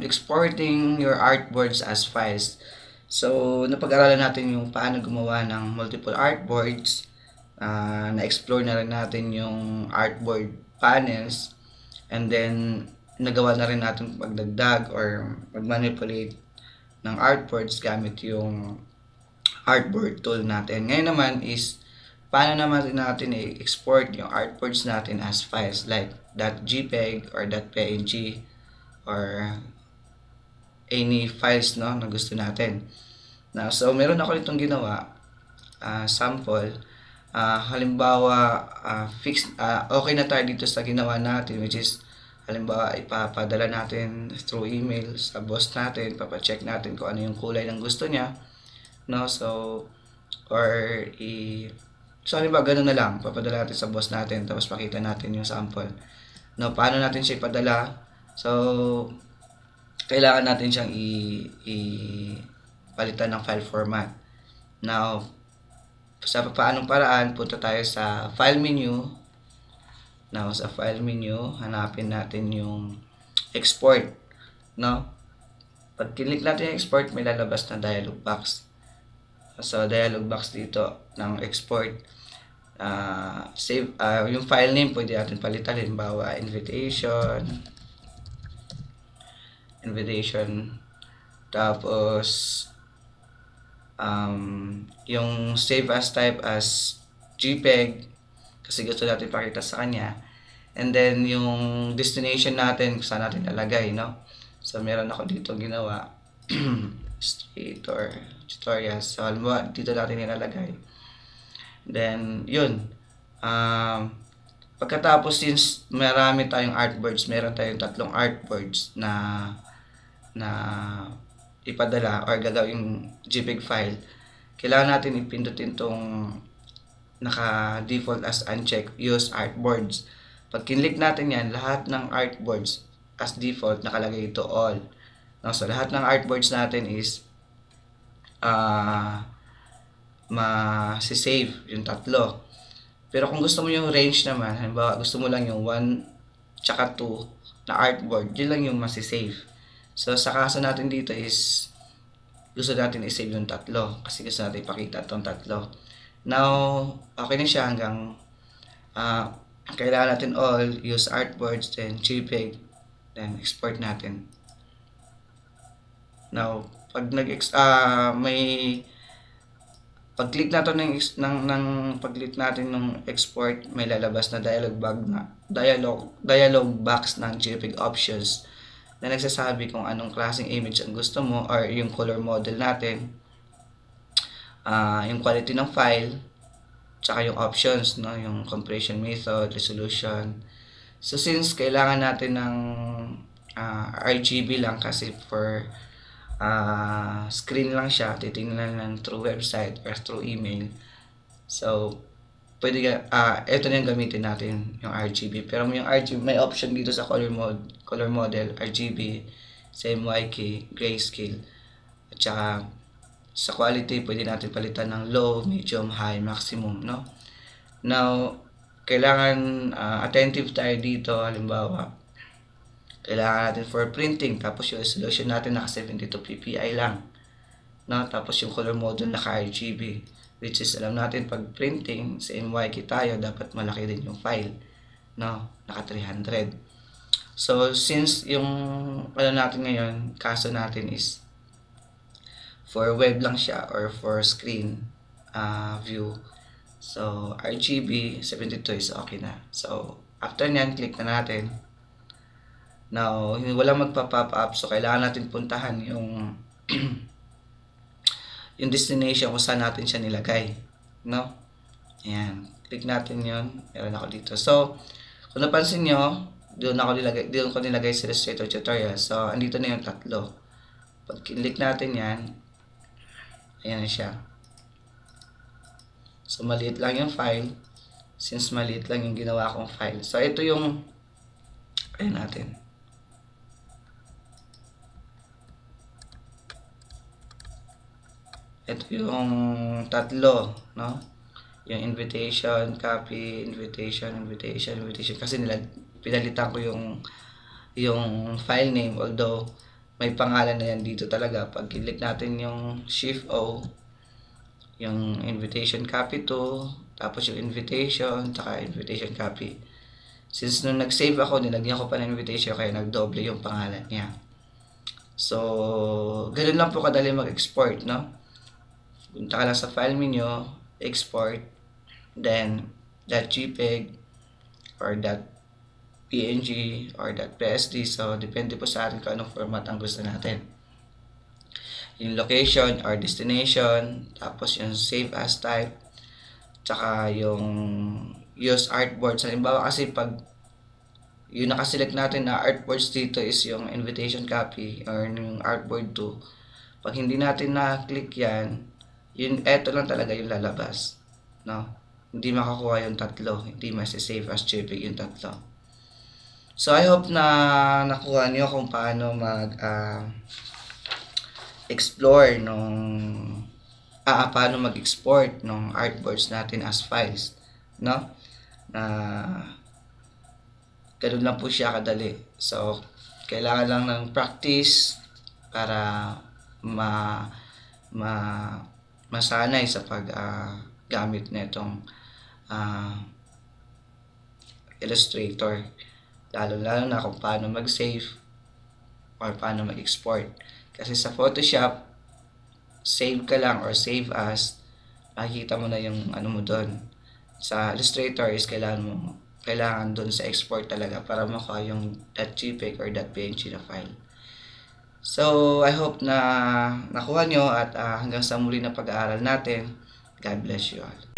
exporting your artboards as files. So, napag-aralan natin yung paano gumawa ng multiple artboards. Na-explore na rin natin yung artboard panels. And then, nagawa na rin natin pagdagdag or mag-manipulate ng artboards gamit yung artboard tool natin. Ngayon naman is, paano naman natin i-export yung artboards natin as files like .jpeg or .png or any files no na gusto natin. Now, so meron ako itong ginawa sample. Halimbawa, okay na tayo dito sa ginawa natin, which is halimbawa ipapadala natin through email sa boss natin, papacheck natin kung ano yung kulay ng gusto niya, no? So halimbawa ganun na lang, papadala natin sa boss natin tapos pakita natin yung sample. No, paano natin siya ipadala? So kailangan natin siyang palitan ng file format. Now, sa paanong paraan, punta tayo sa file menu. Now, sa file menu, hanapin natin yung export, no? Pag click natin yung export, may lalabas na dialog box. So, dialog box dito ng export. Save yung file name, pwede natin palitan. Halimbawa, invitation. Tapos yung save as type as JPEG kasi gusto natin pakita sa kanya, and then yung destination natin kung saan natin nalagay, no? So meron ako dito ginawa Illustrator Tutorials. So halimbawa dito natin nilalagay, then yun. Pagkatapos, since marami tayong artboards, meron tayong 3 artboards na ipadala or gagawing JPEG file, kailangan natin ipindutin tong naka-default as uncheck, use artboards. Pag kinlik natin yan, lahat ng artboards as default nakalagay ito all. No, so lahat ng artboards natin is ma-save yung 3. Pero kung gusto mo yung range naman, halimbawa gusto mo lang yung 1 tsaka 2 na artboard, yun lang yung masisave. So, sa kaso natin dito is, gusto natin i-save yung 3 kasi gusto natin ipakita itong 3. Now, okay na siya hanggang kailangan natin all, use artboards, then JPEG, then export natin. Now, pag pag-click natin pag-click natin ng export, may lalabas na dialog box ng JPEG options na nagsasabi kung anong klaseng image ang gusto mo or yung color model natin, yung quality ng file, tsaka yung options, no, yung compression method, resolution. So since kailangan natin ng RGB lang kasi for screen lang siya, titingnan lang through website or through email. So pwede ito na yung gamitin natin, yung RGB. Pero yung RGB, may option dito sa color model, RGB, CMYK, grayscale. At saka sa quality, pwede natin palitan ng low, medium, high, maximum, no? Now, kailangan attentive tayo dito. Halimbawa, kailangan natin for printing, tapos yung resolution natin naka 72 ppi lang, no? Tapos yung color model naka RGB, which is alam natin pag printing sa MYK tayo, dapat malaki din yung file, no? Naka 300. So since yung natin ngayon, kaso natin is for web lang siya or for screen view, so RGB 72 is okay na. So after nyan, click na natin. Now, walang magpa-pop up, so kailangan natin puntahan yung yung destination kung saan natin siya nilagay, no? Ayan, click natin yon, meron ako dito. So kung napansin nyo, doon ko nilagay sa Illustrator Tutorials. So andito na yung 3. Pag click natin yan, ayan na siya. So maliit lang yung file, since maliit lang yung ginawa kong file. So ito yung ayan natin. Ito yung 3, no? Yung invitation, copy, invitation. Kasi pinalitan ko yung file name, although may pangalan na yan dito talaga. Pag click natin yung Shift O, yung invitation copy to, tapos yung invitation, saka invitation copy. Since nung nag-save ako, nilagyan ko pa ng invitation kaya nagdoble yung pangalan niya. So, ganun lang po kadali mag-export, no? Punta ka lang sa file menu, export, then .jpeg or .png or .psd. So, depende po sa atin kung anong format ang gusto natin. Yung location or destination, tapos yung save as type, tsaka yung use artboard. So, halimbawa kasi pag yung nakaselect natin na artboards dito is yung invitation copy or yung artboard 2. Pag hindi natin na-click yan, yun, eto lang talaga yung lalabas. No? Hindi makakuha yung tatlo. Hindi masisave as JPEG yung tatlo. So, I hope na nakuha nyo kung paano explore paano mag-export ng artboards natin as files. No? Ganun lang po siya kadali. So, kailangan lang ng practice para masanay sa paggamit nitong Illustrator. Lalo na kung paano mag-save or paano mag-export. Kasi sa Photoshop, save ka lang or save as, makikita mo na yung ano mo doon. Sa Illustrator is kailangan doon sa export talaga para makuha yung .jpeg or .png na file. So, I hope na nakuha nyo at hanggang sa muli na pag-aaral natin. God bless you all.